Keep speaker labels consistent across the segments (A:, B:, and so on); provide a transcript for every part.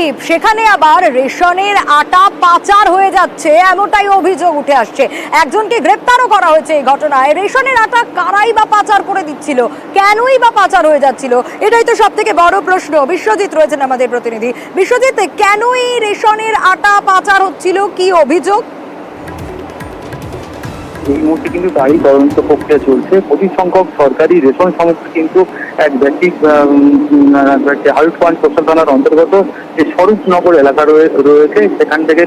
A: দ্বীপ, সেখানে আবার রেশনের আটা পাচার হয়ে যাচ্ছে এমনটাই অভিযোগ উঠে আসছে। একজনকে গ্রেপ্তারও করা হয়েছে এই ঘটনায়। রেশনের আটা কারাই বা পাচার করে দিচ্ছিল, কেনই বা পাচার হয়ে যাচ্ছিল, এটাই তো সব থেকে বড় প্রশ্ন। বিশ্বজিৎ রয়েছেন আমাদের প্রতিনিধি। বিশ্বজিৎ, কেনই রেশনের আটা পাচার হচ্ছিল, কি অভিযোগ?
B: এই মুহূর্তে কিন্তু তারই তদন্ত প্রক্রিয়া চলছে। প্রতি সংখ্যক সরকারি রেশন সংস্থা কিন্তু এক ব্যক্তি হালুটপান কোস্টাল থানার অন্তর্গত যে স্বরূপনগর এলাকা রয়েছে সেখান থেকে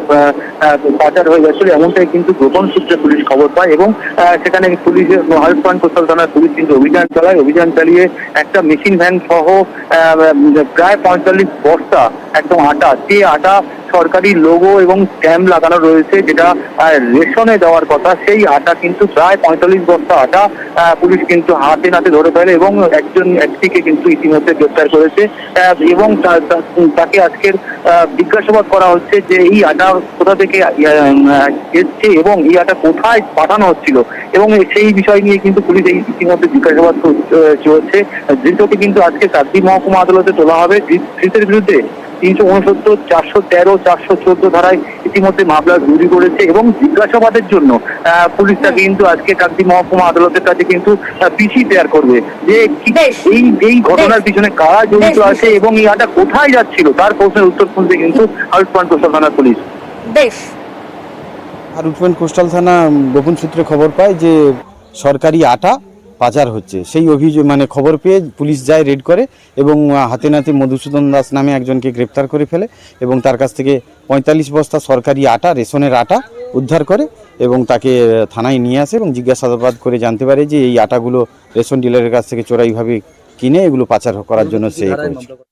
B: পাচার হয়ে যাচ্ছিল, এমনটাই কিন্তু গোপন সূত্রে পুলিশ খবর পায় এবং সেখানে পুলিশের হালুটপান কোস্টাল থানার পুলিশ কিন্তু অভিযান চালিয়ে একটা মেশিন ভ্যান সহ প্রায় 45 বস্তা একদম আটা, যে আটা সরকারি লোগো এবং স্ট্যাম্প লাগানো রয়েছে, যেটা রেশনে দেওয়ার কথা, সেই আটা কিন্তু প্রায় 45 বস্তা আটা পুলিশ কিন্তু হাতে নাতে ধরে ফেলে এবং একজন ব্যক্তিকে কিন্তু ইতিমধ্যে গ্রেপ্তার করেছে এবং তাকে আজকের জিজ্ঞাসাবাদ করা হচ্ছে যে এই আটা কোথা থেকে এসছে এবং এই আটা কোথায় পাঠানো হচ্ছিল, এবং সেই বিষয় নিয়ে কিন্তু পুলিশ এই ইতিমধ্যে জিজ্ঞাসাবাদ চলছে। ধৃতকে কিন্তু আজকে কাকদ্বীপ মহকুমা আদালতে তোলা হবে। ধৃতের বিরুদ্ধে 369, 413, 414 ধারায় ইতিমধ্যে মামলা রুজু করেছে এবং জিজ্ঞাসাবাদের জন্য পুলিশ তাকে কিন্তু আজকে কাকদ্বীপ মহকুমা আদালতের কাছে কিন্তু পিসি তৈরি করবে যে এই ঘটনার পিছনে কারা জড়িত আছে এবং এই আটা কোথায় যাচ্ছিল তার প্রশ্নের উত্তর শুনতে কিন্তু হালুটপান কোস্টাল থানার পুলিশ।
C: হালুটপান কোস্টাল থানা গোপন সূত্রে খবর পায় যে সরকারি আটা পাচার হচ্ছে। সেই অভিযোগ খবর পেয়ে পুলিশ যায়, রেড করে এবং হাতে নাতে মধুসূদন দাস নামে একজনকে গ্রেপ্তার করে ফেলে এবং তার কাছ থেকে 45 বস্তা সরকারি আটা, রেশনের আটা উদ্ধার করে এবং তাকে থানায় নিয়ে আসে এবং জিজ্ঞাসাবাদ করে জানতে পারে যে এই আটাগুলো রেশন ডিলারের কাছ থেকে চোরাইভাবে কিনে এগুলো পাচার করার জন্য সে করেছে।